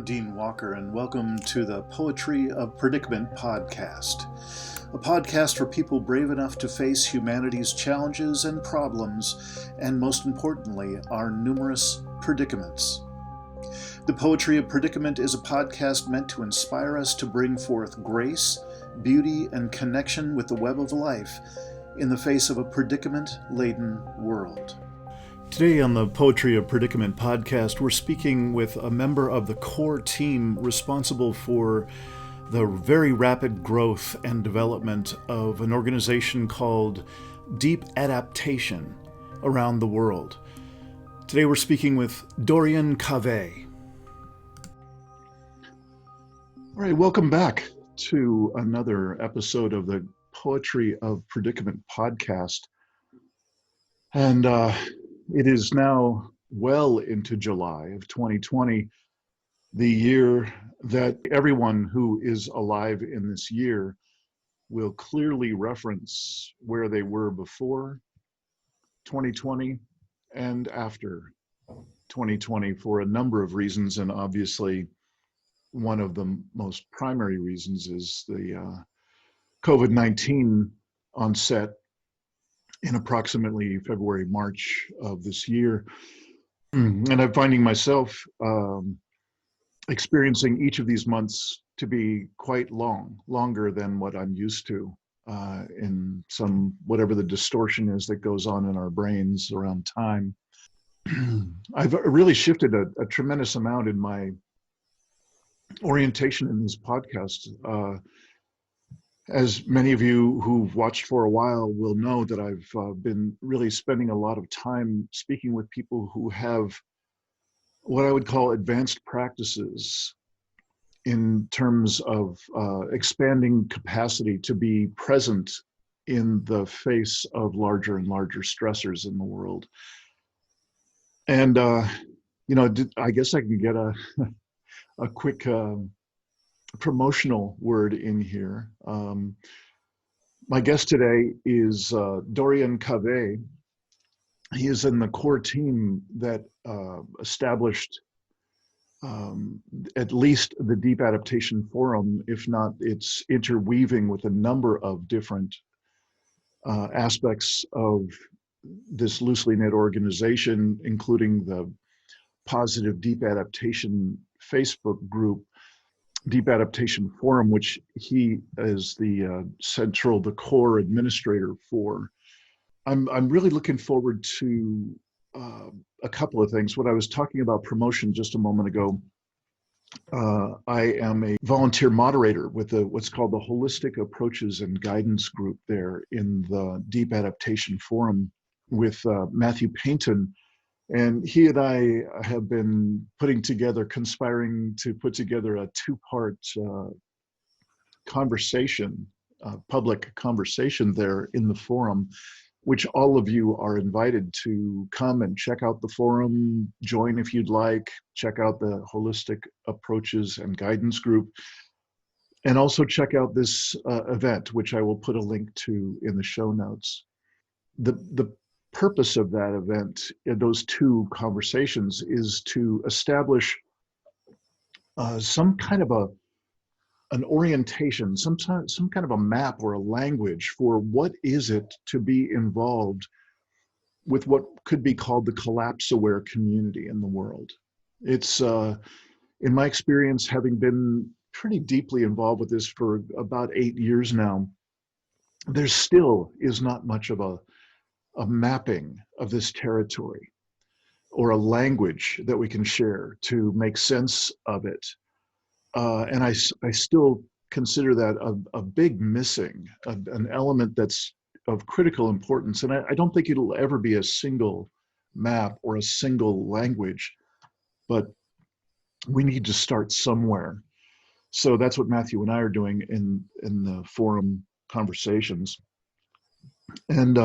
I'm Dean Walker, and welcome to the Poetry of Predicament podcast, a podcast for people brave enough to face humanity's challenges and problems, and most importantly, our numerous predicaments. The Poetry of Predicament is a podcast meant to inspire us to bring forth grace, beauty, and connection with the web of life in the face of a predicament-laden world. Today on the Poetry of Predicament podcast, we're speaking with a member of the core team responsible for the very rapid growth and development of an organization called Deep Adaptation around the world. Today we're speaking with Dorian Cavé. All right, welcome back to another episode of the Poetry of Predicament podcast. And it is now well into July of 2020, the year that everyone who is alive in this year will clearly reference where they were before 2020 and after 2020 for a number of reasons. And obviously, one of the most primary reasons is the COVID-19 onset in approximately February, March of this year. And I'm finding myself experiencing each of these months to be quite longer than what I'm used to in some, whatever the distortion is that goes on in our brains around time. I've really shifted a tremendous amount in my orientation in these podcasts. As many of you who've watched for a while will know that I've been really spending a lot of time speaking with people who have what I would call advanced practices in terms of expanding capacity to be present in the face of larger and larger stressors in the world. And, I guess I can get a quick promotional word in here. My guest today is Dorian Cavé. He is in the core team that established at least the Deep Adaptation Forum, if not its interweaving with a number of different aspects of this loosely knit organization, including the positive Deep Adaptation Facebook group, Deep Adaptation Forum, which he is the the core administrator for. I'm really looking forward to a couple of things. What I was talking about promotion just a moment ago, I am a volunteer moderator with what's called the Holistic Approaches and Guidance group there in the Deep Adaptation Forum with Matthew Paynton. And he and I have been conspiring to put together a two-part public conversation there in the forum, which all of you are invited to come and check out the forum, join if you'd like, check out the Holistic Approaches and Guidance group, and also check out this event, which I will put a link to in the show notes. The purpose of that event, those two conversations, is to establish some kind of an orientation, some kind of a map or a language for what is it to be involved with what could be called the collapse-aware community in the world. It's, in my experience, having been pretty deeply involved with this for about 8 years now, there still is not much of a mapping of this territory or a language that we can share to make sense of it. And I still consider that a big missing, an element that's of critical importance. And I don't think it'll ever be a single map or a single language, but we need to start somewhere. So that's what Matthew and I are doing in the forum conversations. And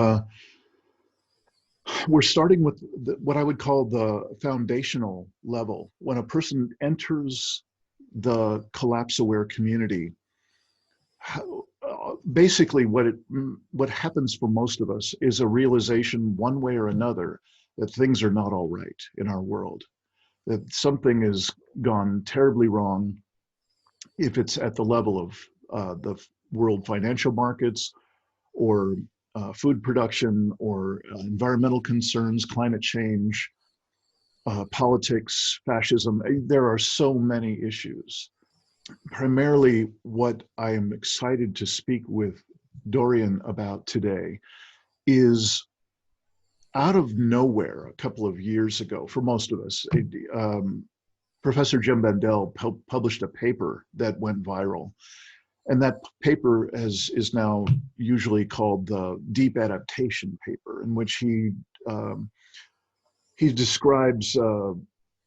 we're starting with what I would call the foundational level. When a person enters the collapse-aware community, basically what happens for most of us is a realization one way or another that things are not all right in our world, that something has gone terribly wrong, if it's at the level of the world financial markets, or food production, or environmental concerns, climate change, politics, fascism. There are so many issues. Primarily, what I am excited to speak with Dorian about today is, out of nowhere, a couple of years ago, for most of us, Professor Jim Bendell published a paper that went viral. And that paper is now usually called the Deep Adaptation paper, in which he describes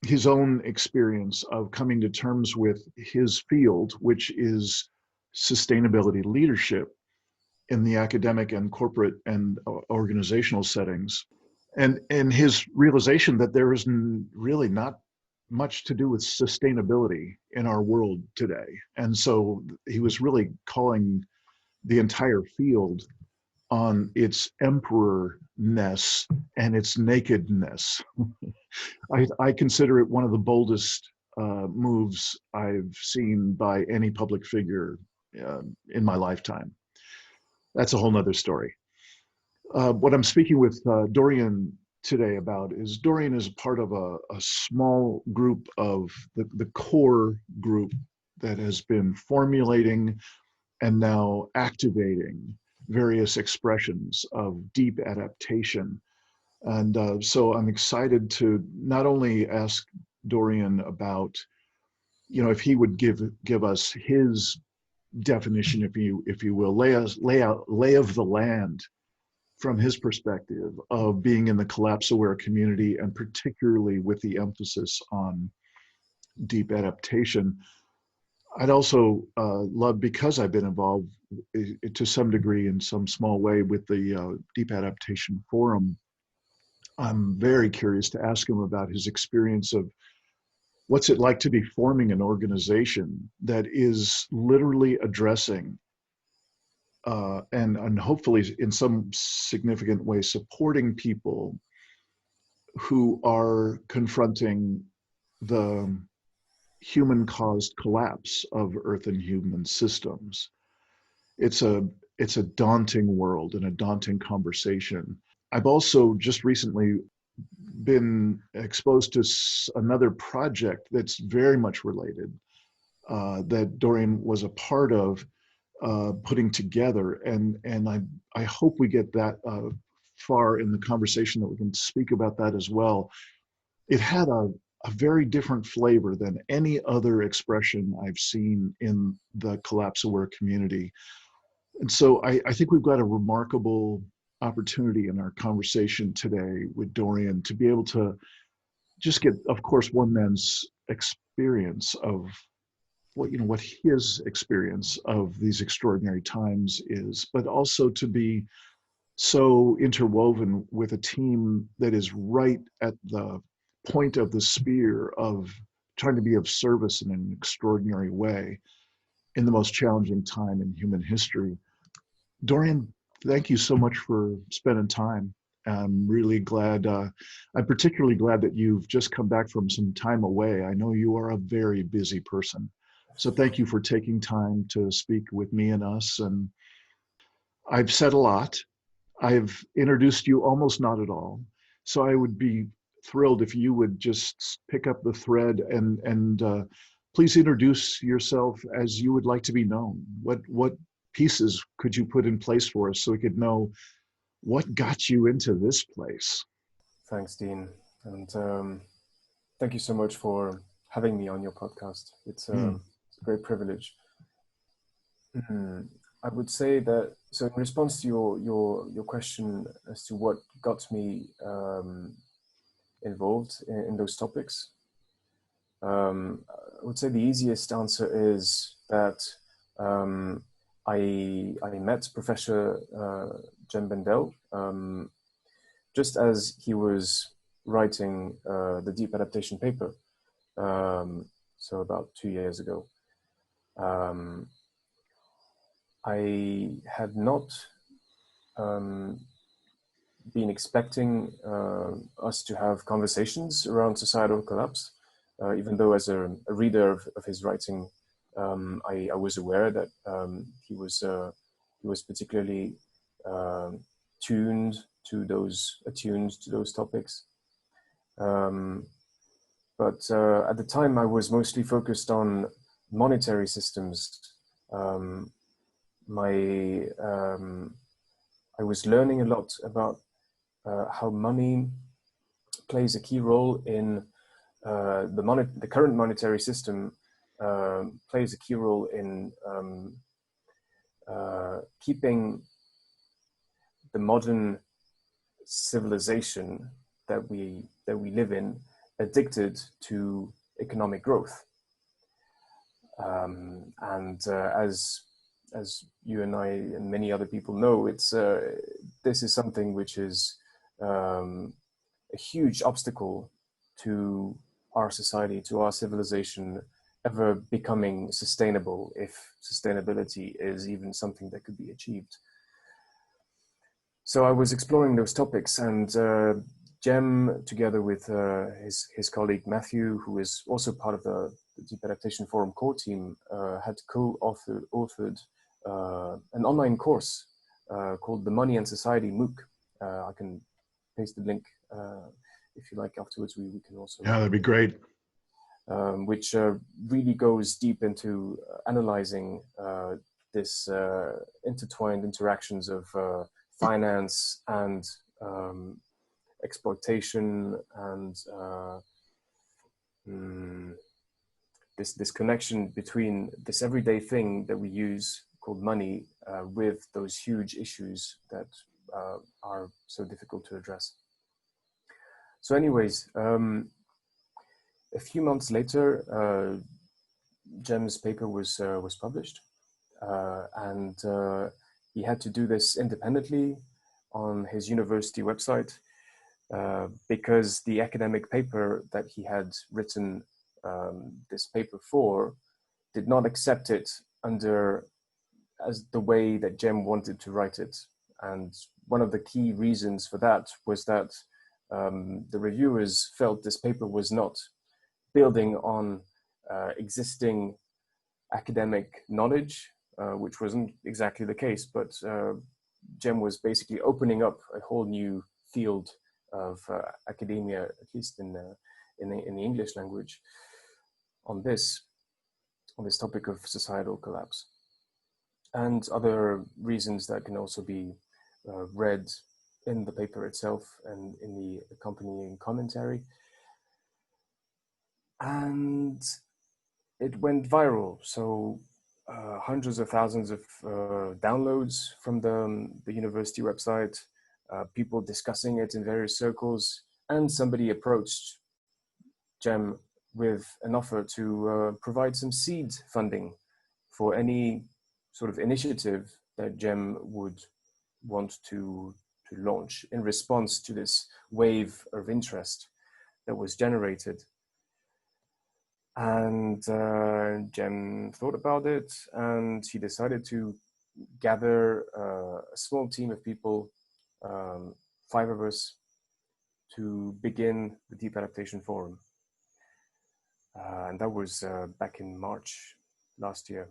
his own experience of coming to terms with his field, which is sustainability leadership in the academic and corporate and organizational settings, and his realization that there is really not much to do with sustainability in our world today. And so he was really calling the entire field on its emperor-ness and its nakedness. I consider it one of the boldest moves I've seen by any public figure in my lifetime. That's a whole nother story. What I'm speaking with Dorian today about is, Dorian is part of a small group of the core group that has been formulating and now activating various expressions of deep adaptation. And so I'm excited to not only ask Dorian about, if he would give us his definition, if you will, lay of the land from his perspective of being in the collapse-aware community, and particularly with the emphasis on deep adaptation. I'd also love, because I've been involved to some degree, in some small way, with the Deep Adaptation Forum, I'm very curious to ask him about his experience of what's it like to be forming an organization that is literally addressing and hopefully in some significant way supporting people who are confronting the human-caused collapse of Earth and human systems. It's a daunting world and a daunting conversation. I've also just recently been exposed to another project that's very much related, that Dorian was a part of, putting together, and I hope we get that far in the conversation that we can speak about that as well. It had a very different flavor than any other expression I've seen in the collapse-aware community. And so I think we've got a remarkable opportunity in our conversation today with Dorian to be able to just get, of course, one man's experience of what his experience of these extraordinary times is, but also to be so interwoven with a team that is right at the point of the spear of trying to be of service in an extraordinary way in the most challenging time in human history. Dorian, thank you so much for spending time. I'm really glad, I'm particularly glad that you've just come back from some time away. I know you are a very busy person. So thank you for taking time to speak with me and us. And I've said a lot. I've introduced you almost not at all. So I would be thrilled if you would just pick up the thread and please introduce yourself as you would like to be known. What pieces could you put in place for us so we could know what got you into this place? Thanks, Dean. And thank you so much for having me on your podcast. It's a great privilege. I would say that, so in response to your question as to what got me involved in those topics, I would say the easiest answer is that I met Professor Jem Bendell just as he was writing the Deep Adaptation paper, so about 2 years ago. I had not been expecting us to have conversations around societal collapse. even though as a reader of his writing, I was aware that he was particularly attuned to those topics. But at the time, I was mostly focused on monetary systems. I was learning a lot about how money plays a key role in the current monetary system. Plays a key role in keeping the modern civilization that we live in addicted to economic growth. As you and I and many other people know, this is something which is a huge obstacle to our society, to our civilization ever becoming sustainable, if sustainability is even something that could be achieved. So I was exploring those topics, and Jem, together with his colleague Matthew, who is also part of the Deep Adaptation Forum core team, had co-authored an online course called the Money and Society MOOC. I can paste the link if you like afterwards. We can also... Yeah, that'd be great. Which really goes deep into analyzing this intertwined interactions of finance and exploitation, and this connection between this everyday thing that we use called money with those huge issues that are so difficult to address. So anyways, a few months later, Jem's paper was published, and he had to do this independently on his university website because the academic paper that he had written this paper for did not accept it as the way that Jem wanted to write it. And one of the key reasons for that was that the reviewers felt this paper was not building on existing academic knowledge, which wasn't exactly the case, but Jem was basically opening up a whole new field of academia, at least in the English language, on this topic of societal collapse, and other reasons that can also be read in the paper itself and in the accompanying commentary. And it went viral. So hundreds of thousands of downloads from the university website, people discussing it in various circles, and somebody approached Jem with an offer to provide some seed funding for any sort of initiative that Jem would want to launch in response to this wave of interest that was generated. And Jem thought about it, and he decided to gather a small team of people, 5 of us, to begin the Deep Adaptation Forum. And that was back in March last year.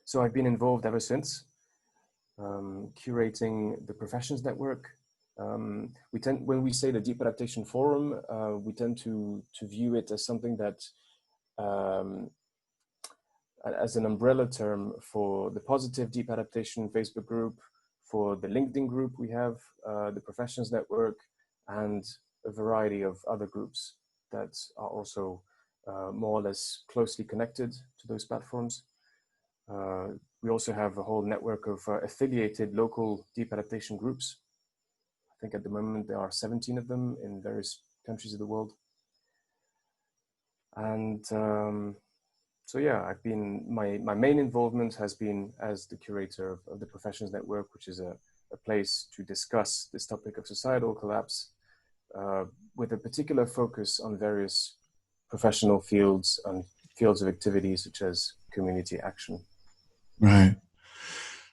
So I've been involved ever since, curating the Professions Network. When we say the Deep Adaptation Forum, we tend to view it as something that, as an umbrella term for the Positive Deep Adaptation Facebook group, for the LinkedIn group we have, the Professions Network, and a variety of other groups that are also more or less closely connected to those platforms. We also have a whole network of affiliated local deep adaptation groups. I think at the moment there are 17 of them in various countries of the world. And so yeah, my main involvement has been as the curator of the Professions Network, which is a place to discuss this topic of societal collapse with a particular focus on various professional fields and fields of activity such as community action. Right.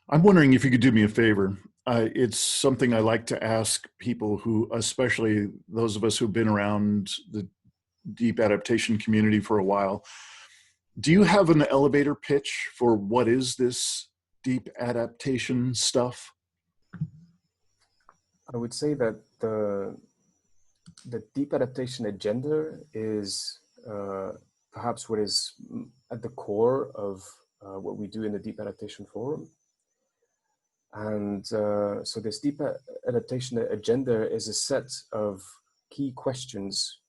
I'm wondering if you could do me a favor. It's something I like to ask people who, especially those of us who've been around the Deep Adaptation Community for a while. Do you have an elevator pitch for what is this deep adaptation stuff? I would say that the deep adaptation agenda is perhaps what is at the core of what we do in the Deep Adaptation Forum. And so this deep adaptation agenda is a set of key questions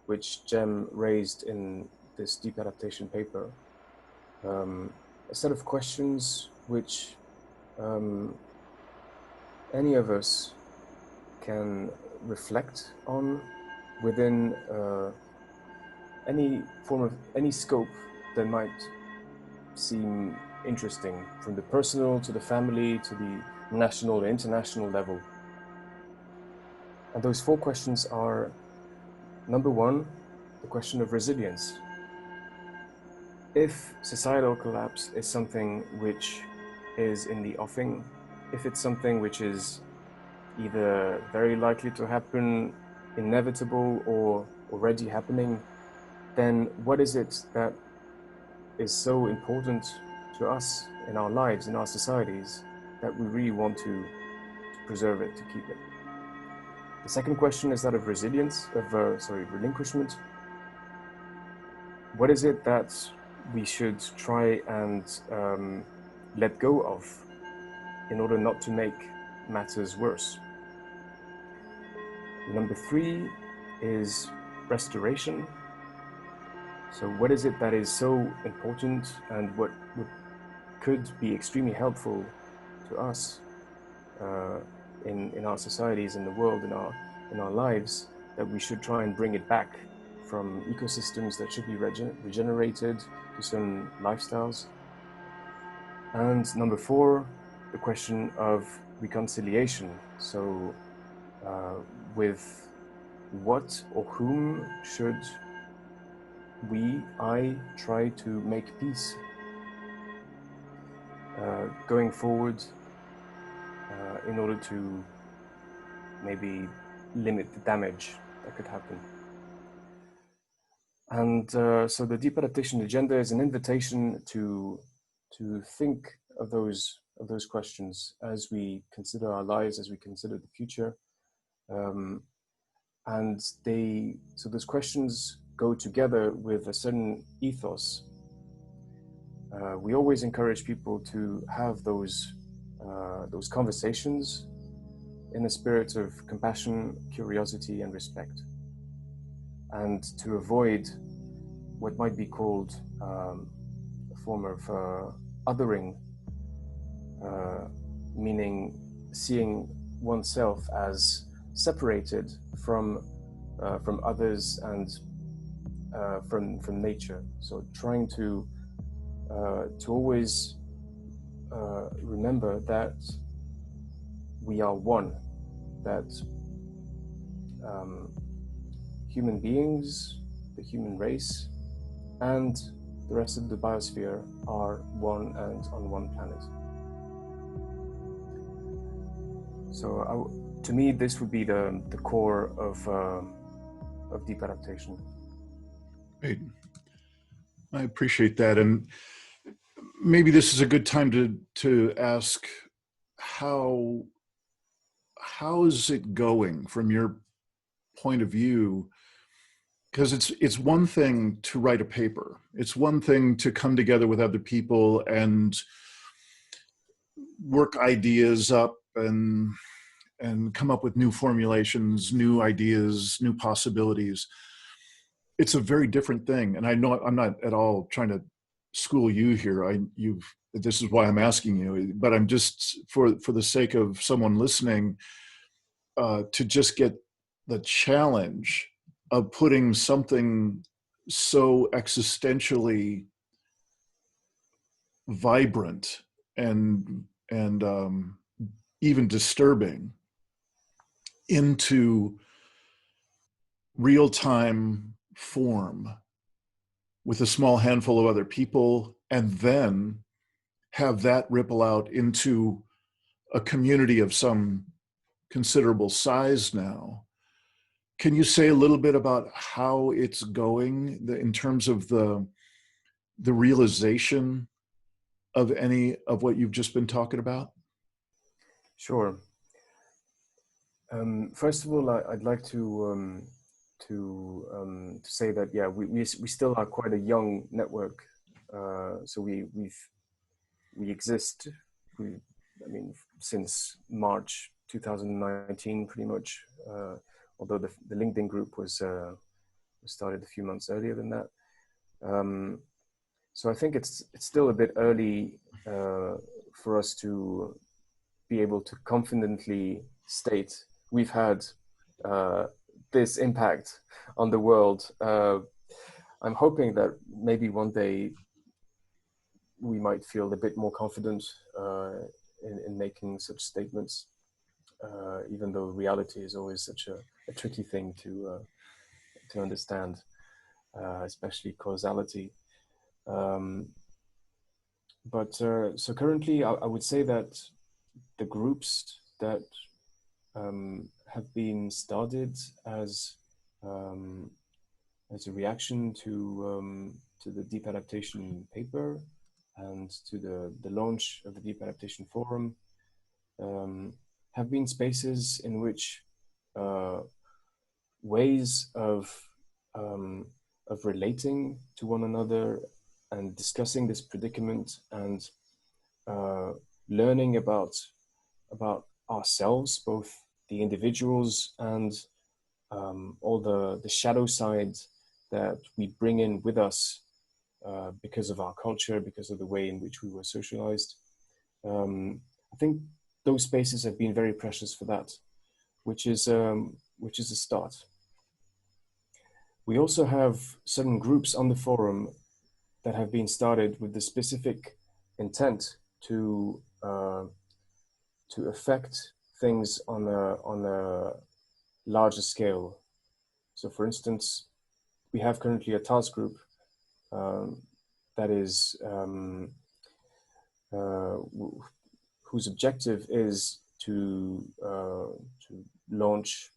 which Jem raised in this deep adaptation paper. A set of questions which any of us can reflect on within any form of, any scope that might seem interesting, from the personal to the family to the national or international level. And those 4 questions are: number 1, the question of resilience. If societal collapse is something which is in the offing, if it's something which is either very likely to happen, inevitable, or already happening, then what is it that is so important to us in our lives, in our societies, that we really want to preserve it, to keep it? The second question is that of resilience, of relinquishment. What is it that we should try and let go of in order not to make matters worse? Number 3 is restoration. So what is it that is so important, and what could be extremely helpful to us in our societies, in the world, in our lives, that we should try and bring it back from ecosystems that should be regenerated to certain lifestyles? And number 4, the question of reconciliation. So with what or whom should I try to make peace going forward in order to maybe limit the damage that could happen? And so the Deep Adaptation Agenda is an invitation to think of those questions as we consider our lives, as we consider the future. And so those questions go together with a certain ethos. We always encourage people to have those conversations in a spirit of compassion, curiosity, and respect, and to avoid what might be called a form of othering, meaning seeing oneself as separated from others and from nature. So trying to always remember that we are one, that human beings, the human race, and the rest of the biosphere are one and on one planet. So to me, this would be the core of deep adaptation. Great. I appreciate that. And maybe this is a good time to ask, how is it going from your point of view? Because it's one thing to write a paper. It's one thing to come together with other people and work ideas up and come up with new formulations, new ideas, new possibilities. It's a very different thing. And I know I'm not at all trying to school you here. This is why I'm asking you, but I'm just, for the sake of someone listening, to just get the challenge of putting something so existentially vibrant and even disturbing into real-time form with a small handful of other people, and then have that ripple out into a community of some considerable size now, can you say a little bit about how it's going in terms of the realization of any of what you've just been talking about? Sure. First of all, I'd like to say that we still are quite a young network. So we exist. I mean, since March 2019, pretty much. Although the LinkedIn group was started a few months earlier than that. So I think it's still a bit early for us to be able to confidently state we've had this impact on the world. I'm hoping that maybe one day we might feel a bit more confident in making such statements, even though reality is always such a tricky thing to understand, especially causality. But so currently, I would say that the groups that have been started as a reaction to the Deep Adaptation paper and to the launch of the Deep Adaptation Forum have been spaces in which ways of relating to one another and discussing this predicament and learning about ourselves, both the individuals and all the shadow sides that we bring in with us because of our culture, because of the way in which we were socialized. I think those spaces have been very precious for that, which is a start. We also have certain groups on the forum that have been started with the specific intent to affect things on a larger scale. So, for instance, we have currently a task group that is whose objective is to launch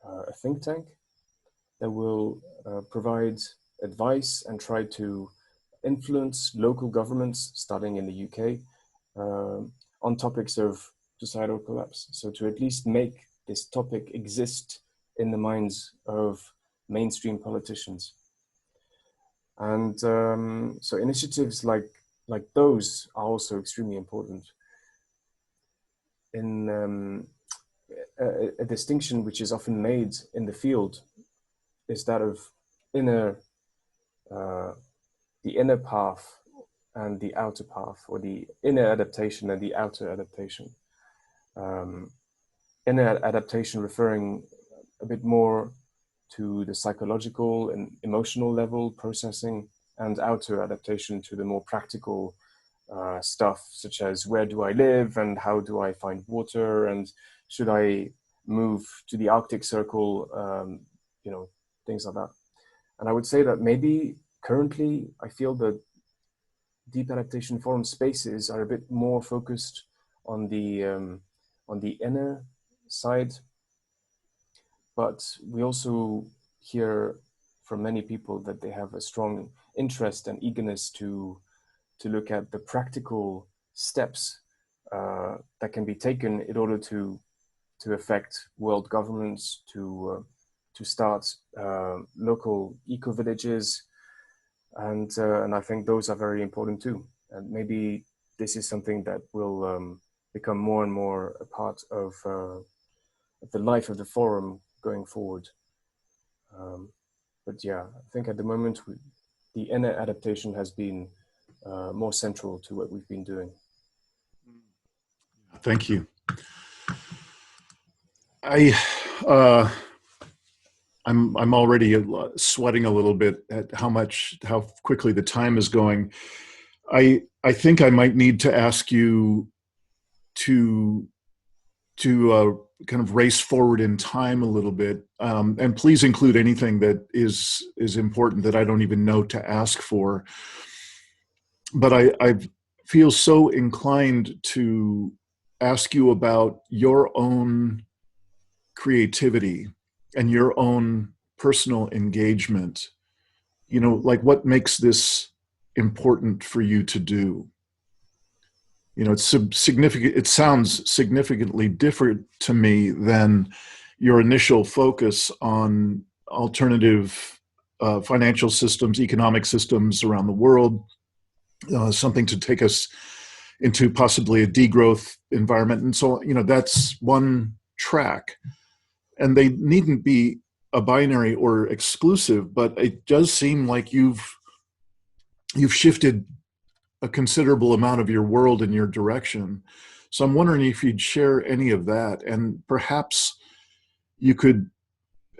a think tank that will provide advice and try to influence local governments, starting in the UK, on topics of societal collapse. So to at least make this topic exist in the minds of mainstream politicians. And so initiatives like those are also extremely important. In a distinction which is often made in the field is that of the inner path and the outer path, or the inner adaptation and the outer adaptation. Inner adaptation referring a bit more to the psychological and emotional level processing, and outer adaptation to the more practical stuff, such as where do I live and how do I find water, and should I move to the Arctic Circle, things like that. And I would say that maybe currently I feel that Deep Adaptation Forum spaces are a bit more focused on the inner side, but we also hear from many people that they have a strong interest and eagerness to look at the practical steps that can be taken in order to affect world governments, to start local eco-villages, and I think those are very important too. And maybe this is something that will become more and more a part of the life of the forum going forward. But yeah, I think at the moment the inner adaptation has been more central to what we've been doing. Thank you. I'm already sweating a little bit at how quickly the time is going. I think I might need to ask you to kind of race forward in time a little bit, and please include anything that is important that I don't even know to ask for. But I feel so inclined to ask you about your own creativity and your own personal engagement, you know, like what makes this important for you to do? You know, it's significant. It sounds significantly different to me than your initial focus on alternative financial systems, economic systems around the world, something to take us into possibly a degrowth environment. And so, you know, that's one track. And they needn't be a binary or exclusive, but it does seem like you've shifted a considerable amount of your world in your direction. So I'm wondering if you'd share any of that, and perhaps you could,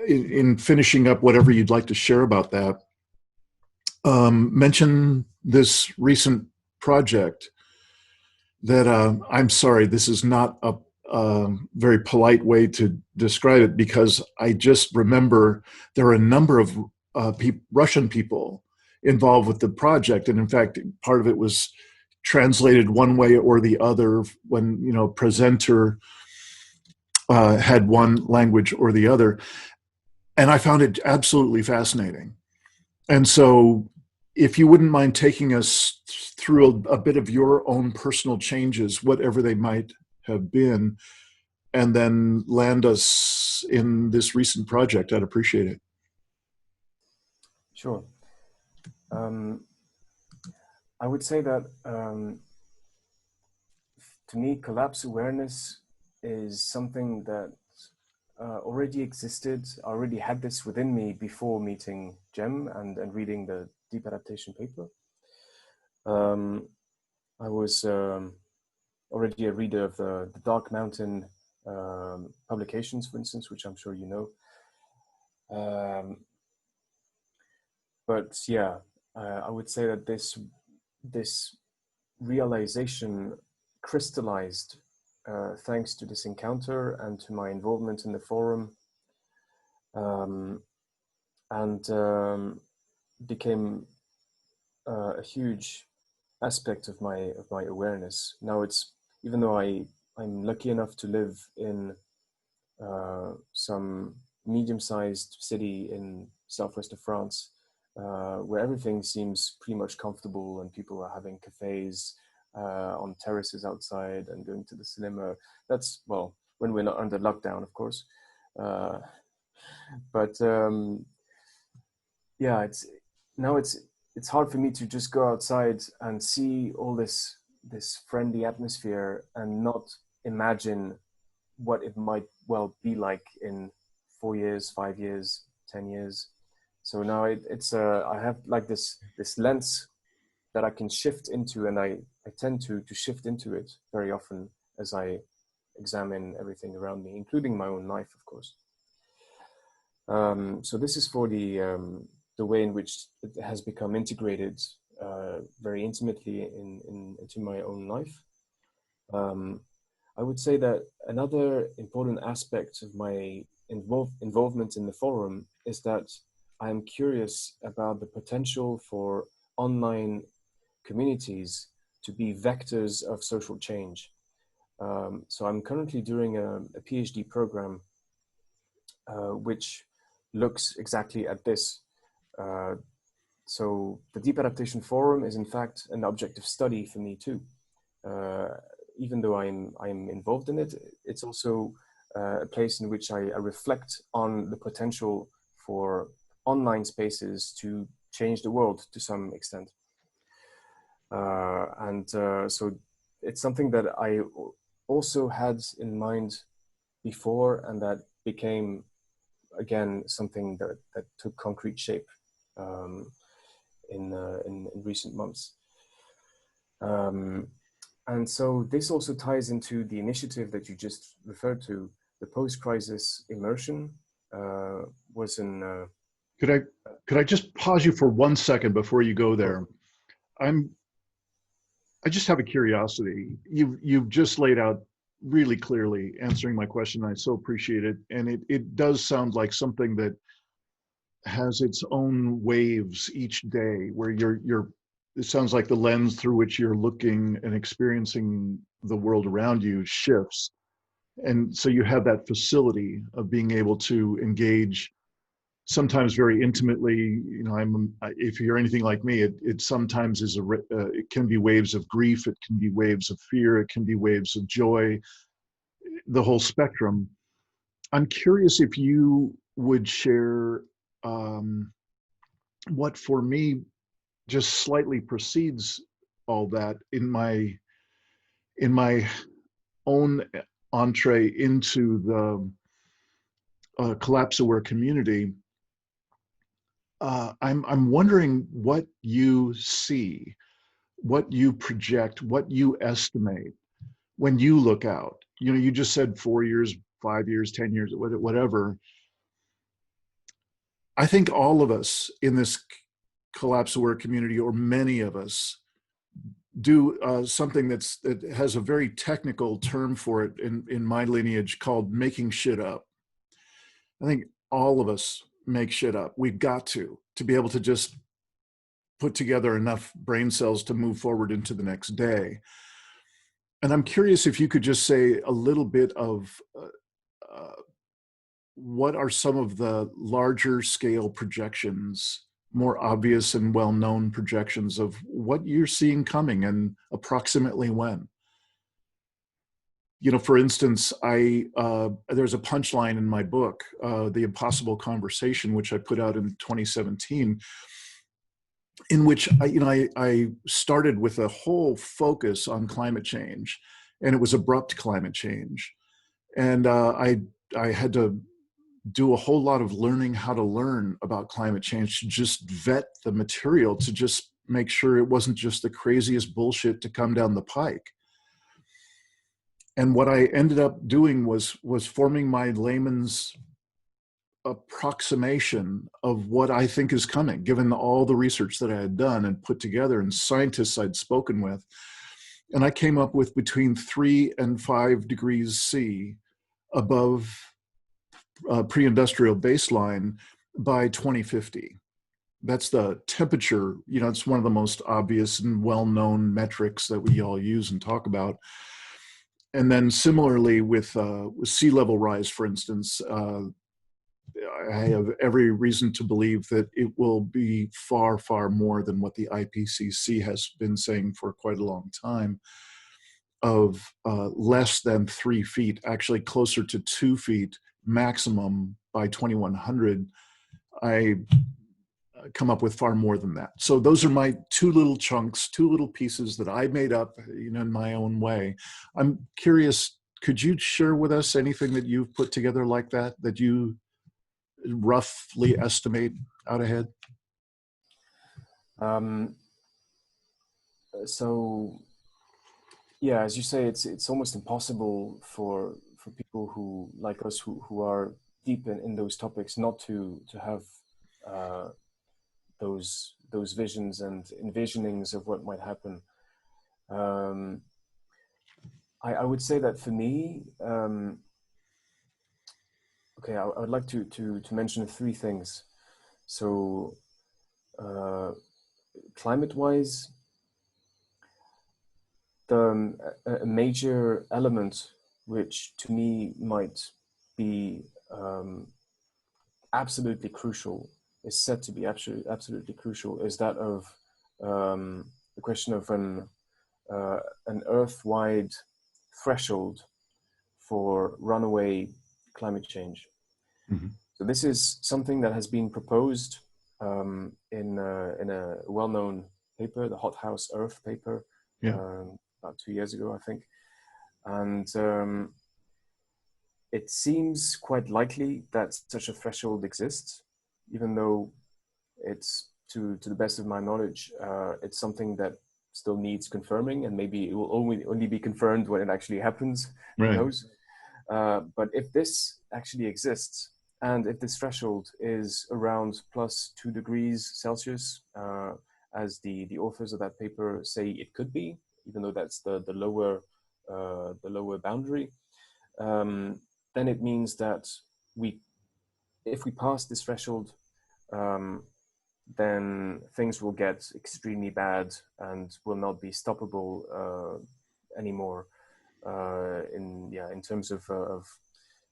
in finishing up whatever you'd like to share about that, mention this recent project that I'm sorry, this is not a very polite way to describe it, because I just remember there are a number of Russian people involved with the project, and in fact, part of it was translated one way or the other when, you know, presenter had one language or the other, and I found it absolutely fascinating. And so, if you wouldn't mind taking us through a bit of your own personal changes, whatever they might have been, and then land us in this recent project, I'd appreciate it. Sure. I would say that to me, collapse awareness is something that already existed. I already had this within me before meeting Jem and reading the Deep Adaptation paper. I was already a reader of the Dark Mountain publications, for instance, which I'm sure you know. But yeah, I would say that this realization crystallized thanks to this encounter and to my involvement in the forum, and became a huge aspect of my awareness. Now it's, even though I'm lucky enough to live in some medium-sized city in southwest of France, where everything seems pretty much comfortable and people are having cafes on terraces outside and going to the cinema. That's, well, when we're not under lockdown, of course. But yeah, it's hard for me to just go outside and see all this friendly atmosphere and not imagine what it might well be like in 4 years, 5 years, 10 years. So now I have like this lens that I can shift into, and I tend to shift into it very often as I examine everything around me, including my own life, of course. So this is for the way in which it has become integrated very intimately into my own life. I would say that another important aspect of my involvement in the forum is that I am curious about the potential for online communities to be vectors of social change. So I'm currently doing a PhD program which looks exactly at this. So the Deep Adaptation Forum is in fact an object of study for me too. Even though I'm involved in it, it's also a place in which I reflect on the potential for online spaces to change the world to some extent. So it's something that I also had in mind before, and that became, again, something that took concrete shape in recent months. And so this also ties into the initiative that you just referred to. The Postcrisis Immersion was in... Could I just pause you for 1 second before you go there? I just have a curiosity. You've just laid out really clearly answering my question. I so appreciate it. And it does sound like something that has its own waves each day, where it sounds like the lens through which you're looking and experiencing the world around you shifts. And so you have that facility of being able to engage sometimes very intimately. You know, if you're anything like me, it sometimes is it can be waves of grief, it can be waves of fear, it can be waves of joy, the whole spectrum. I'm curious if you would share what for me just slightly precedes all that in my own entree into the collapse-aware community. I'm wondering what you see, what you project, what you estimate when you look out. You know, you just said 4 years, 5 years, 10 years, whatever. I think all of us in this collapse-aware community, or many of us, do something that has a very technical term for it in my lineage called making shit up. I think all of us make shit up. We've got to be able to just put together enough brain cells to move forward into the next day. And I'm curious if you could just say a little bit of what are some of the larger scale projections, more obvious and well-known projections of what you're seeing coming and approximately when? You know, for instance, there's a punchline in my book, The Impossible Conversation, which I put out in 2017, in which I started with a whole focus on climate change, and it was abrupt climate change. And I had to do a whole lot of learning how to learn about climate change, to just vet the material, to just make sure it wasn't just the craziest bullshit to come down the pike. And what I ended up doing was forming my layman's approximation of what I think is coming, given all the research that I had done and put together and scientists I'd spoken with. And I came up with between 3 and 5 degrees C above pre-industrial baseline by 2050. That's the temperature. You know, it's one of the most obvious and well-known metrics that we all use and talk about. And then similarly with sea level rise, for instance, I have every reason to believe that it will be far, far more than what the IPCC has been saying for quite a long time, of less than 3 feet, actually closer to 2 feet maximum by 2100. I come up with far more than that. So those are my two little chunks, two little pieces that I made up, you know, in my own way. I'm curious, could you share with us anything that you've put together like that, that you roughly estimate out ahead? So yeah, as you say, it's almost impossible for people who, like us, who are deep in those topics, not to have those visions and envisionings of what might happen. I would say that for me, okay, I would like to mention 3 things. So climate-wise, a major element which to me might be absolutely crucial, is said to be absolutely crucial, is that of the question of an Earthwide threshold for runaway climate change. Mm-hmm. So this is something that has been proposed in a well-known paper, the Hothouse Earth paper, about 2 years ago, I think. And it seems quite likely that such a threshold exists, even though it's, to the best of my knowledge, it's something that still needs confirming, and maybe it will only be confirmed when it actually happens. Right. Who knows? But if this actually exists, and if this threshold is around plus 2 degrees Celsius, as the authors of that paper say it could be, even though that's the lower boundary, then it means that if we pass this threshold, then things will get extremely bad and will not be stoppable anymore. in terms of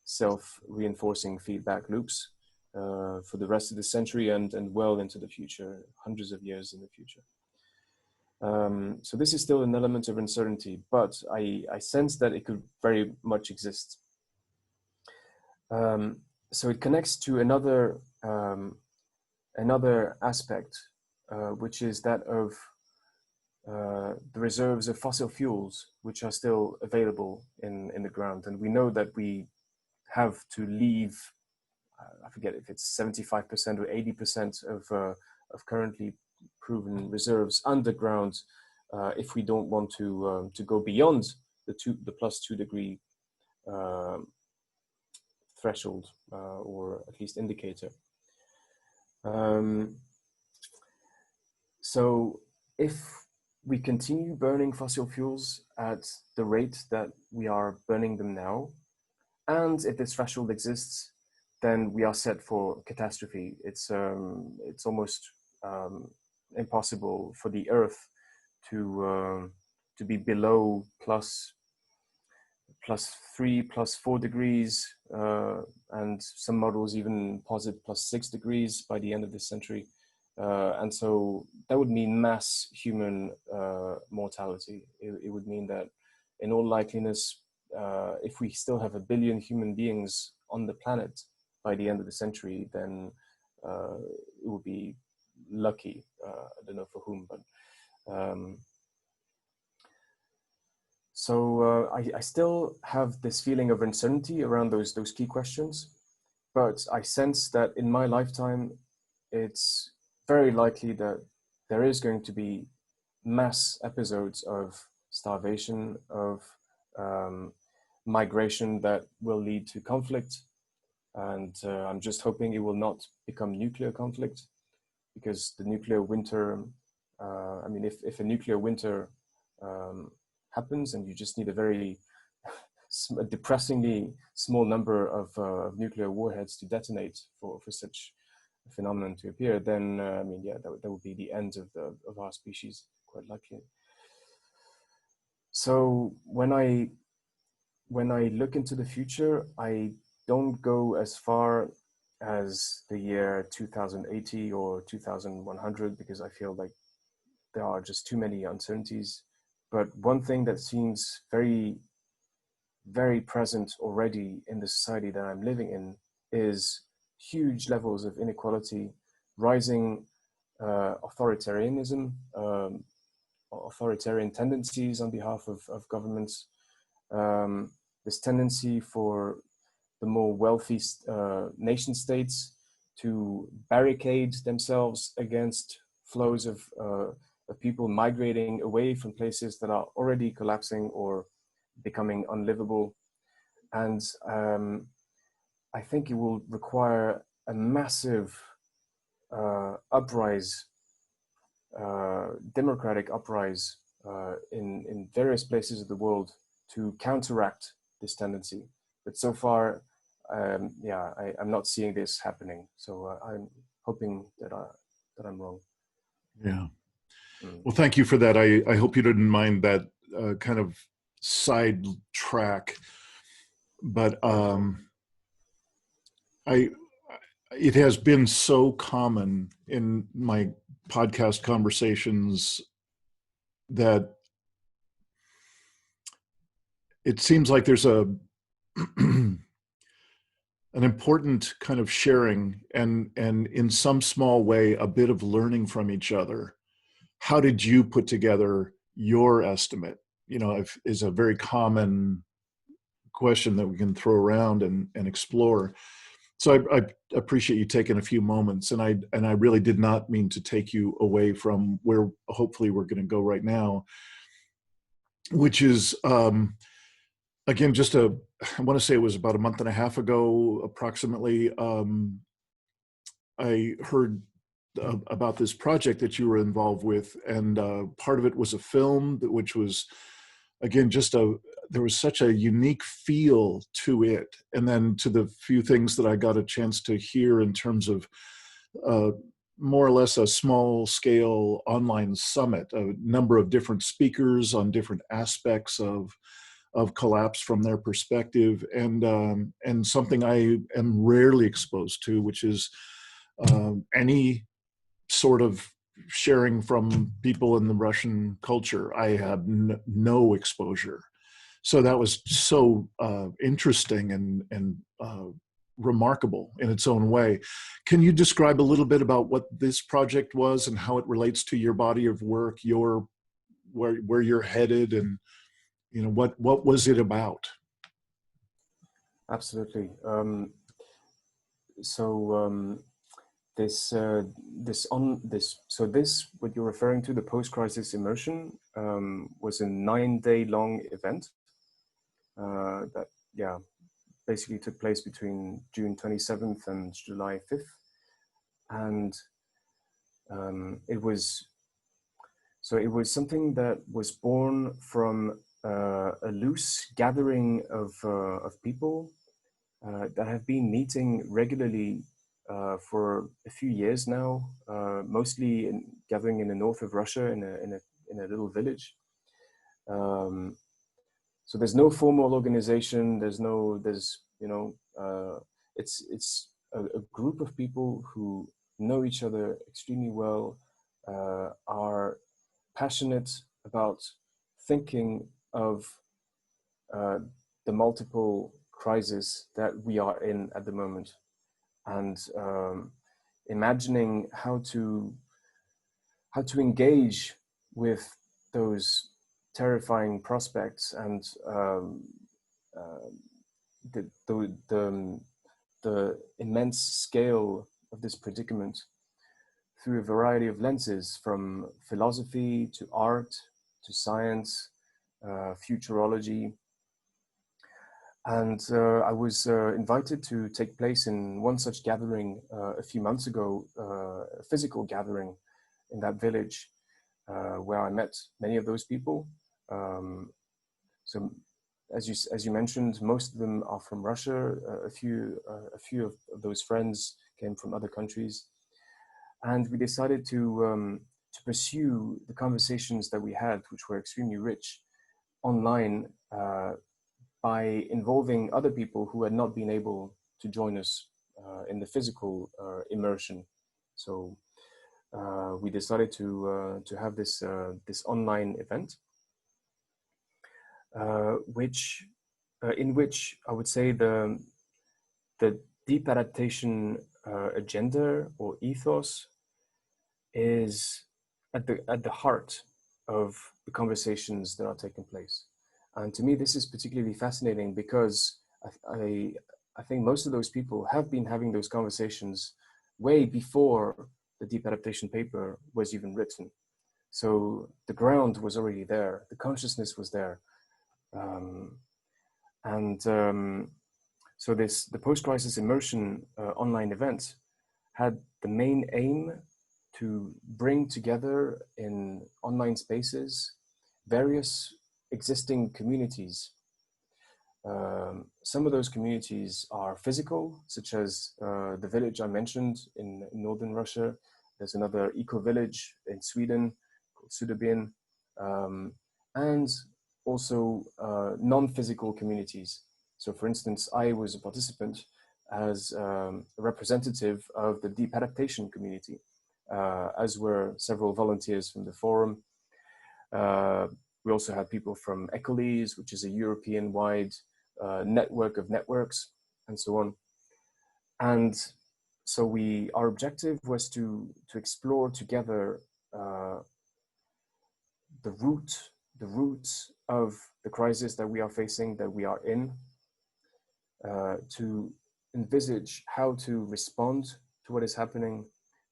self-reinforcing feedback loops for the rest of the century and well into the future, hundreds of years in the future. So this is still an element of uncertainty, but I sense that it could very much exist. So it connects to another aspect, which is that of the reserves of fossil fuels, which are still available in the ground. And we know that we have to leave, I forget if it's 75% or 80% of currently proven reserves underground, if we don't want to go beyond the +2 degree threshold, or at least indicator. So if we continue burning fossil fuels at the rate that we are burning them now, and if this threshold exists, then we are set for catastrophe. It's almost impossible for the Earth to be below +3, +4 degrees, and some models even posit +6 degrees by the end of this century. And so that would mean mass human mortality. It would mean that in all likeliness, if we still have 1 billion human beings on the planet by the end of the century, then it would be lucky. I don't know for whom, but so I still have this feeling of uncertainty around those key questions, but I sense that in my lifetime, it's very likely that there is going to be mass episodes of starvation, of migration that will lead to conflict. And I'm just hoping it will not become nuclear conflict, because the nuclear winter, I mean, if a nuclear winter happens and you just need a very depressingly small number of nuclear warheads to detonate for such a phenomenon to appear, then I mean, yeah, that would be the end of our species, quite likely. So when I look into the future, I don't go as far as the year 2080 or 2100, because I feel like there are just too many uncertainties. But one thing that seems very, very present already in the society that I'm living in is huge levels of inequality, rising authoritarianism, authoritarian tendencies on behalf of governments, this tendency for the more wealthy nation states to barricade themselves against flows of people migrating away from places that are already collapsing or becoming unlivable. And I think it will require a massive uprise, democratic uprise in various places of the world to counteract this tendency. But so far, yeah, I'm not seeing this happening. So I'm hoping that I'm wrong. Yeah. Well, thank you for that. I hope you didn't mind that kind of side track, but it has been so common in my podcast conversations that it seems like there's an important kind of sharing and in some small way a bit of learning from each other. How did you put together your estimate? You know, is a very common question that we can throw around and explore. So I appreciate you taking a few moments, and I really did not mean to take you away from where hopefully we're going to go right now, which is again I want to say it was about a month and a half ago approximately. I heard about this project that you were involved with, and part of it was a film which was again there was such a unique feel to it, and then to the few things that I got a chance to hear in terms of more or less a small scale online summit, a number of different speakers on different aspects of of collapse from their perspective, and something I am rarely exposed to, which is any sort of sharing from people in the Russian culture. I had no exposure. So that was so interesting and remarkable in its own way. Can you describe a little bit about what this project was and how it relates to your body of work, where you're headed, and what was it about? Absolutely. This what you're referring to, the post-crisis immersion, was a 9-day long event that basically took place between June 27th and July 5th, and it was something that was born from a loose gathering of people that have been meeting regularly for a few years now, mostly gathering in the north of Russia in a little village. So there's no formal organization. It's a group of people who know each other extremely well, are passionate about thinking of the multiple crises that we are in at the moment, and imagining how to engage with those terrifying prospects and the immense scale of this predicament through a variety of lenses, from philosophy to art to science, futurology. And I was invited to take place in one such gathering a few months ago, a physical gathering in that village, where I met many of those people. So, as you mentioned, most of them are from Russia. A few of those friends came from other countries, and we decided to pursue the conversations that we had, which were extremely rich, online, by involving other people who had not been able to join us in the physical immersion. So we decided to have this online event, in which I would say the deep adaptation agenda or ethos is at the heart of the conversations that are taking place. And to me, this is particularly fascinating because I think most of those people have been having those conversations way before the Deep Adaptation paper was even written. So the ground was already there, the consciousness was there. So the post-crisis immersion online event had the main aim to bring together in online spaces various existing communities. Some of those communities are physical, such as the village I mentioned in northern Russia. There's another eco-village in Sweden called Sudabin, and also non-physical communities. So for instance, I was a participant as a representative of the Deep Adaptation Community, as were several volunteers from the forum. We also had people from Ecolese, which is a European-wide network of networks, and so on. And so our objective was to explore together the roots of the crisis that we are facing, that we are in, to envisage how to respond to what is happening,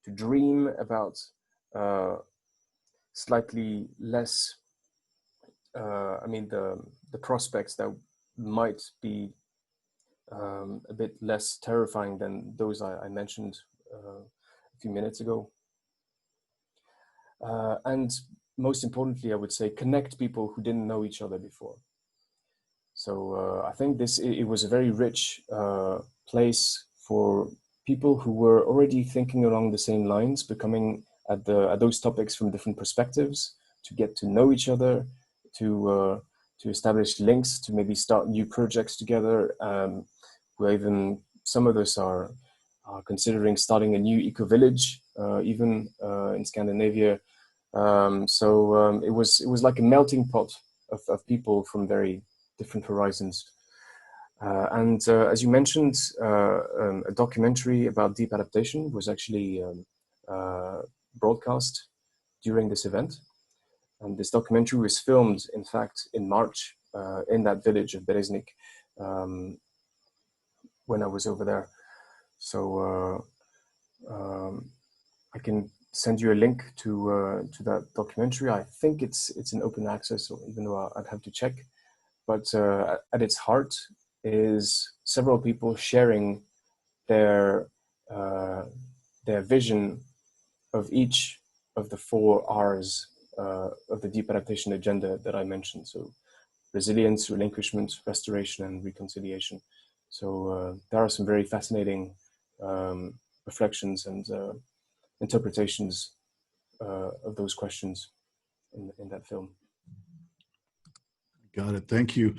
to dream about slightly less, the prospects that might be a bit less terrifying than those I mentioned a few minutes ago. And most importantly, I would say, connect people who didn't know each other before. So I think it was a very rich place for people who were already thinking along the same lines, becoming at those topics from different perspectives, to get to know each other, to to establish links, to maybe start new projects together. We even, some of us are considering starting a new eco-village, even in Scandinavia. It was like a melting pot of people from very different horizons. As you mentioned, a documentary about deep adaptation was actually broadcast during this event. And this documentary was filmed, in fact, in March in that village of Bereznik when I was over there. So I can send you a link to that documentary. I think it's an open access, even though I'd have to check. But at its heart is several people sharing their vision of each of the 4 R's of the deep adaptation agenda that I mentioned. So resilience, relinquishment, restoration, and reconciliation. So there are some very fascinating reflections and interpretations of those questions in that film. Got it. Thank you.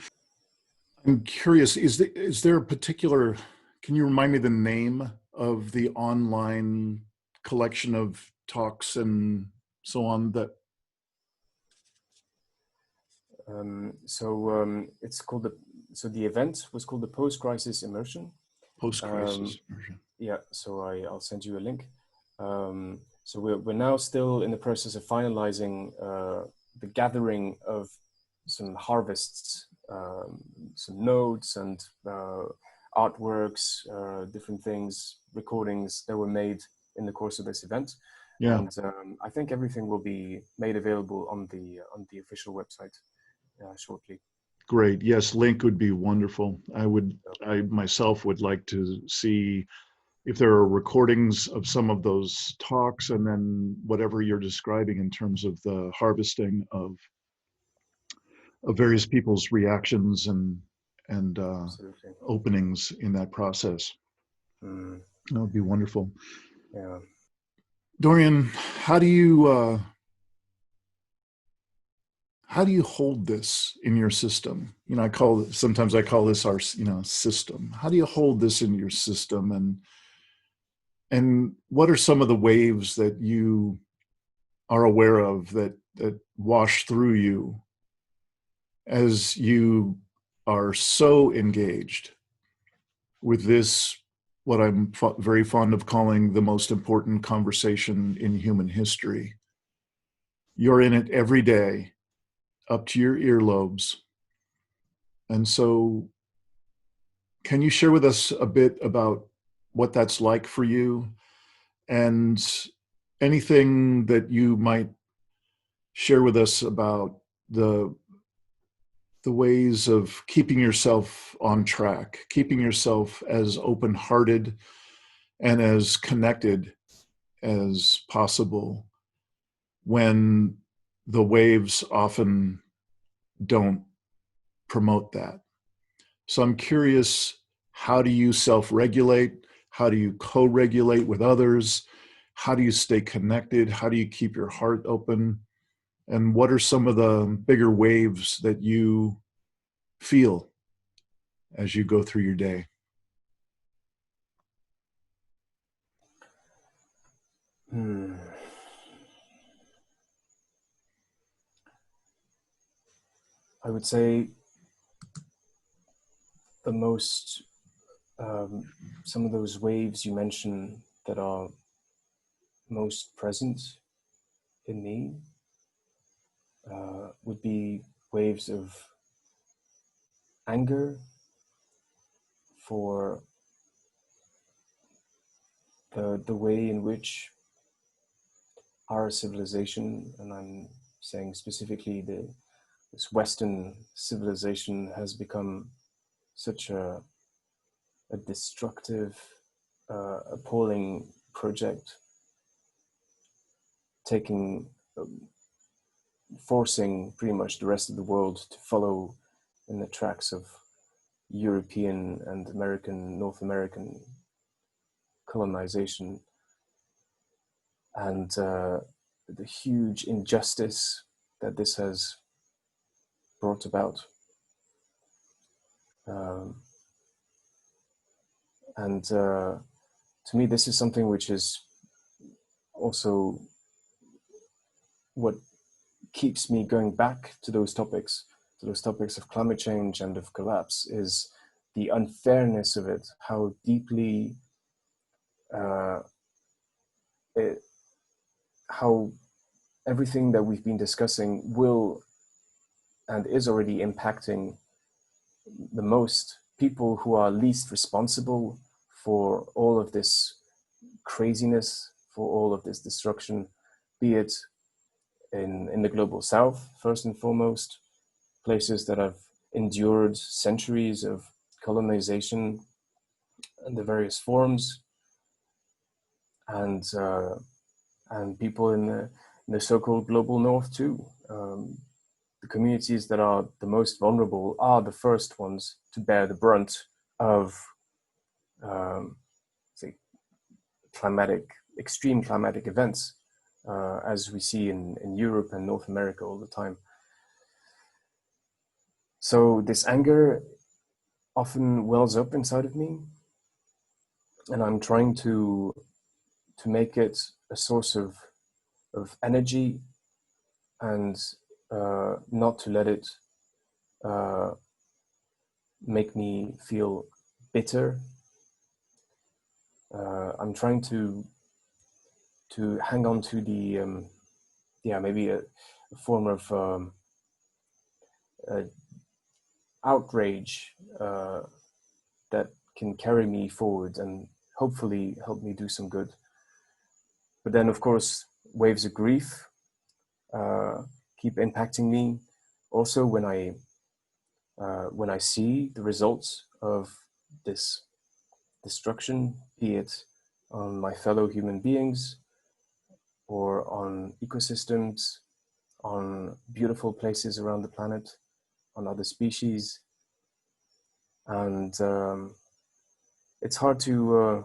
I'm curious, is there a particular, can you remind me the name of the online collection of talks and so on that? It's called the event was called the Postcrisis Immersion. Postcrisis Immersion. Yeah, so I'll send you a link. So we're now still in the process of finalizing the gathering of some harvests, some notes and artworks, different things, recordings that were made in the course of this event. Yeah. And I think everything will be made available on the official website shortly. Great. Yes, link would be wonderful. I myself would like to see if there are recordings of some of those talks, and then whatever you're describing in terms of the harvesting of various people's reactions and openings in that process. That would be wonderful. Yeah. Dorian, how do you hold this in your system? You know, sometimes I call this our, system. How do you hold this in your system, and what are some of the waves that you are aware of that wash through you as you are so engaged with this, what I'm very fond of calling the most important conversation in human history? You're in it every day, up to your earlobes. And so can you share with us a bit about what that's like for you, and anything that you might share with us about the ways of keeping yourself on track, keeping yourself as open-hearted and as connected as possible when the waves often don't promote that? So I'm curious, how do you self-regulate? How do you co-regulate with others? How do you stay connected? How do you keep your heart open? And what are some of the bigger waves that you feel as you go through your day? I would say the most, some of those waves you mentioned that are most present in me would be waves of anger for the way in which our civilization, and I'm saying specifically this Western civilization, has become such a destructive, appalling project, forcing pretty much the rest of the world to follow in the tracks of European and North American colonization, and the huge injustice that this has brought about. And to me, this is something which is also what keeps me going back to those topics of climate change and of collapse, is the unfairness of it, how deeply, how everything that we've been discussing will and is already impacting the most people who are least responsible for all of this craziness, for all of this destruction, be it in the global south, first and foremost, places that have endured centuries of colonization and the various forms, and people in the so-called global north too. The communities that are the most vulnerable are the first ones to bear the brunt of say, extreme climatic events, as we see in Europe and North America all the time. So this anger often wells up inside of me, and I'm trying to make it a source of energy, and not to let it make me feel bitter. I'm trying to hang on to the maybe a form of outrage that can carry me forward and hopefully help me do some good. But then, of course, waves of grief keep impacting me. Also, when I see the results of this destruction, be it on my fellow human beings or on ecosystems, on beautiful places around the planet, on other species, and it's hard to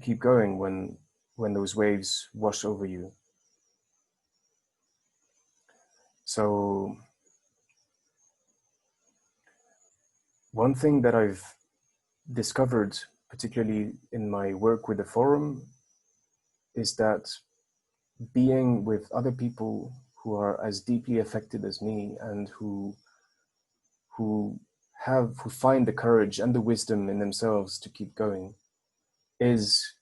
keep going when those waves wash over you. So one thing that I've discovered, particularly in my work with the forum, is that being with other people who are as deeply affected as me, and who find the courage and the wisdom in themselves to keep going, is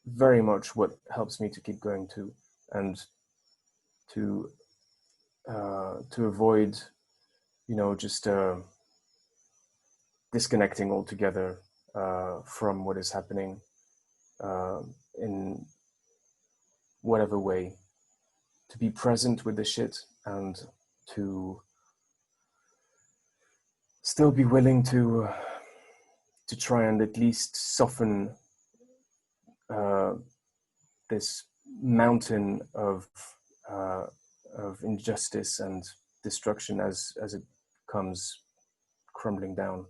very much what helps me to keep going too, and to avoid, just disconnecting altogether from what is happening in whatever way, to be present with the shit and to still be willing to try and at least soften this mountain of injustice and destruction as it comes crumbling down,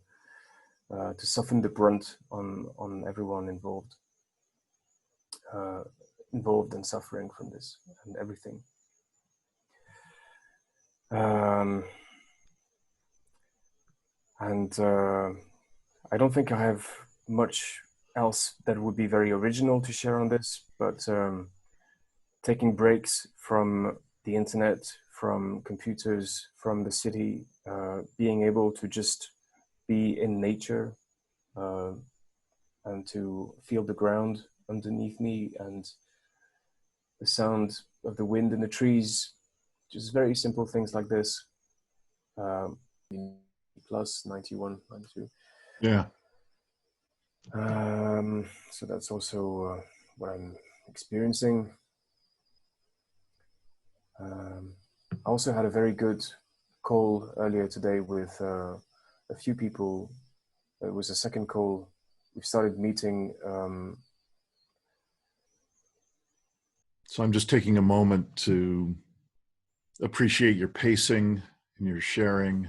to soften the brunt on everyone involved and suffering from this and everything. And I don't think I have much else that would be very original to share on this, but taking breaks from the internet, from computers, from the city, being able to just be in nature and to feel the ground underneath me and the sound of the wind in the trees, just very simple things like this. Plus 91, 92. Yeah. So that's also what I'm experiencing. I also had a very good call earlier today with a few people. It was a second call. We've started meeting. So I'm just taking a moment to appreciate your pacing and your sharing,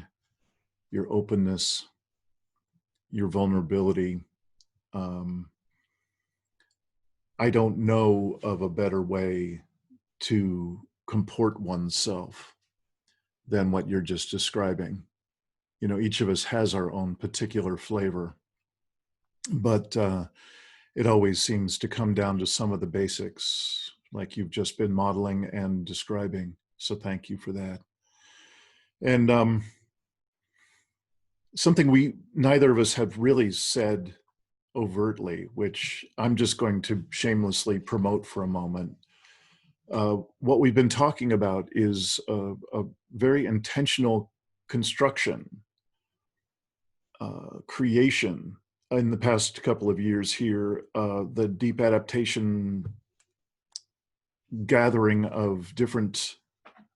your openness, your vulnerability. I don't know of a better way to comport oneself than what you're just describing. You know, each of us has our own particular flavor, but it always seems to come down to some of the basics, like you've just been modeling and describing. So thank you for that. And something neither of us have really said overtly, which I'm just going to shamelessly promote for a moment. What we've been talking about is a very intentional construction, creation in the past couple of years here, the Deep Adaptation gathering of different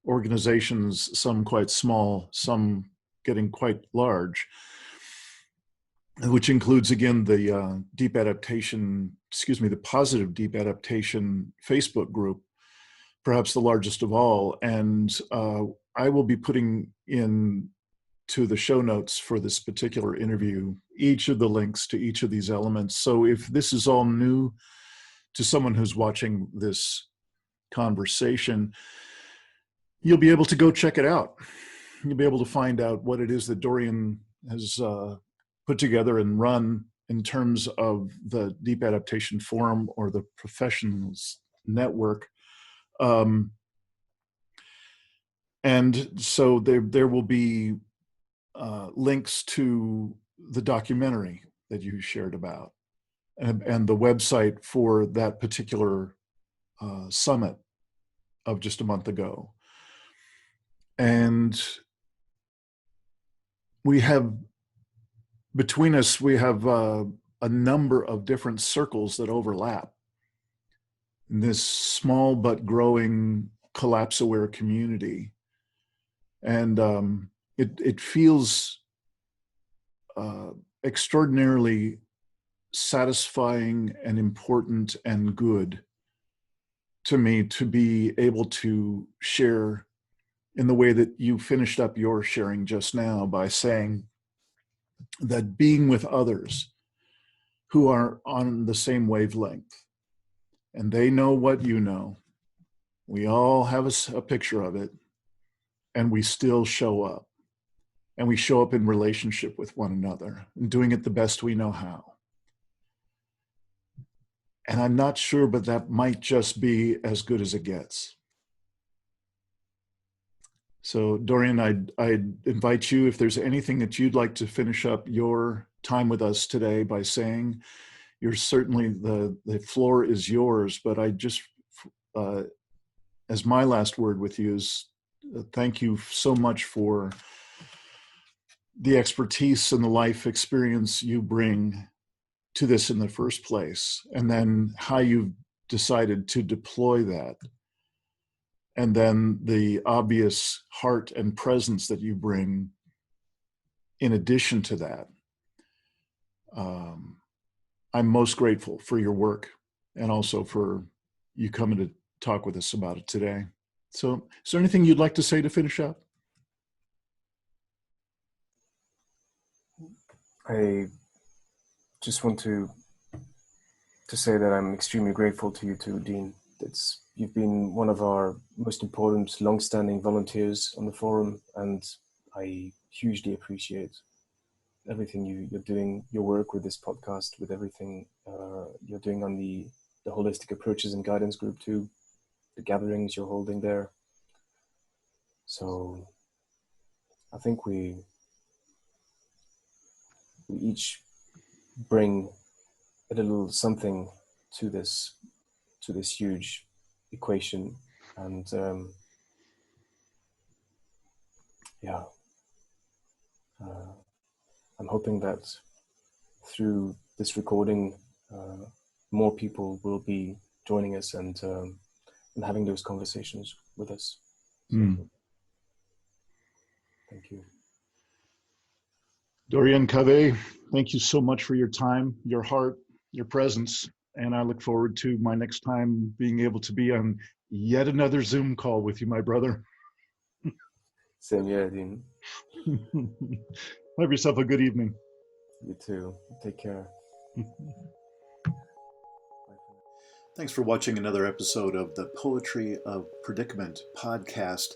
organizations, some quite small, some getting quite large, which includes, again, the Deep Adaptation, the Positive Deep Adaptation Facebook group, perhaps the largest of all. And I will be putting in to the show notes for this particular interview each of the links to each of these elements. So if this is all new to someone who's watching this conversation, you'll be able to go check it out. You'll be able to find out what it is that Dorian has put together and run in terms of the Deep Adaptation Forum or the Professionals Network. And so there will be links to the documentary that you shared about and the website for that particular summit of just a month ago. And we have, between us, we have a number of different circles that overlap in this small but growing collapse-aware community. And it feels extraordinarily satisfying and important and good to me to be able to share in the way that you finished up your sharing just now by saying that being with others who are on the same wavelength and they know what you know, we all have a picture of it, and we still show up. And we show up in relationship with one another and doing it the best we know how. And I'm not sure, but that might just be as good as it gets. So Dorian, I'd invite you, if there's anything that you'd like to finish up your time with us today by saying, you're certainly, the floor is yours, but I just, as my last word with you is, thank you so much for the expertise and the life experience you bring to this in the first place, and then how you've decided to deploy that, and then the obvious heart and presence that you bring in addition to that. I'm most grateful for your work and also for you coming to talk with us about it today. So is there anything you'd like to say to finish up? I just want to say that I'm extremely grateful to you too, Dean. You've been one of our most important long-standing volunteers on the forum, and I hugely appreciate everything you're doing, your work with this podcast, with everything you're doing on the holistic approaches and guidance group too, the gatherings you're holding there. So I think we each bring a little something to this huge equation, and I'm hoping that through this recording more people will be joining us and having those conversations with us. So, thank you. Dorian Cavé, thank you so much for your time, your heart, your presence, and I look forward to my next time being able to be on yet another Zoom call with you, my brother. Same here, Dean. Have yourself a good evening. You too. Take care. Thanks for watching another episode of the Poetry of Predicament podcast,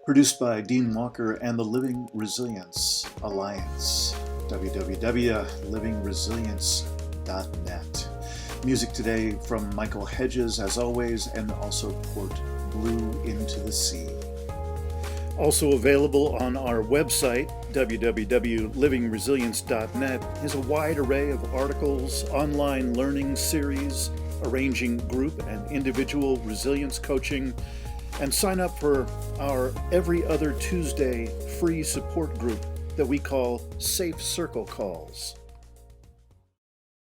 produced by Dean Walker and the Living Resilience Alliance, www.livingresilience.net. Music today from Michael Hedges, as always, and also Port Blue Into the Sea. Also available on our website, www.livingresilience.net, is a wide array of articles, online learning series, arranging group and individual resilience coaching, and sign up for our every other Tuesday free support group that we call Safe Circle Calls.